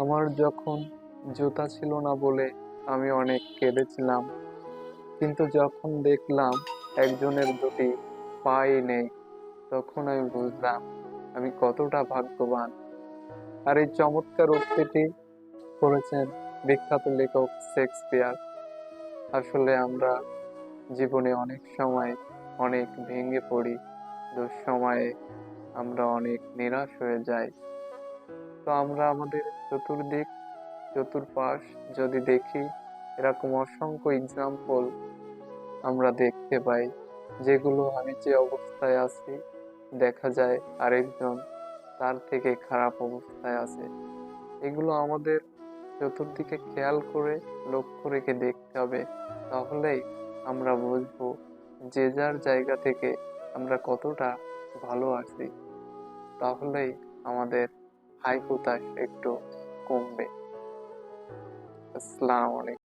আমার যখন জুতা ছিল না বলে আমি অনেক কেঁদেছিলাম, কিন্তু যখন দেখলাম একজনের দুটি পাই নেই, তখন আমি বুঝলাম আমি কতটা ভাগ্যবান। আর এই চমৎকার উক্তিটি করেছেন বিখ্যাত লেখক শেক্সপিয়ার। আসলে আমরা জীবনে অনেক সময় অনেক ভেঙে পড়ি, দুঃসময়ে আমরা অনেক নিরাশ হয়ে যাই। তো আমরা আমাদের চতুর্দিক চতুর্পাশ যদি দেখি, এরকম অসংখ্য এক্সাম্পল আমরা দেখতে পাই, যেগুলো আমি যে অবস্থায় আছি দেখা যায় আরেকজন তার থেকে খারাপ অবস্থায় আছে। এগুলো আমাদের চতুর্দিকে খেয়াল করে লক্ষ্য রেখে দেখতে হবে। তাহলেই আমরা বুঝবো যে যার জায়গা থেকে আমরা কতটা ভালো আছি। তাহলেই আমাদের হাই হুতাশ একটু কমবে। আসসালামু আলাইকুম।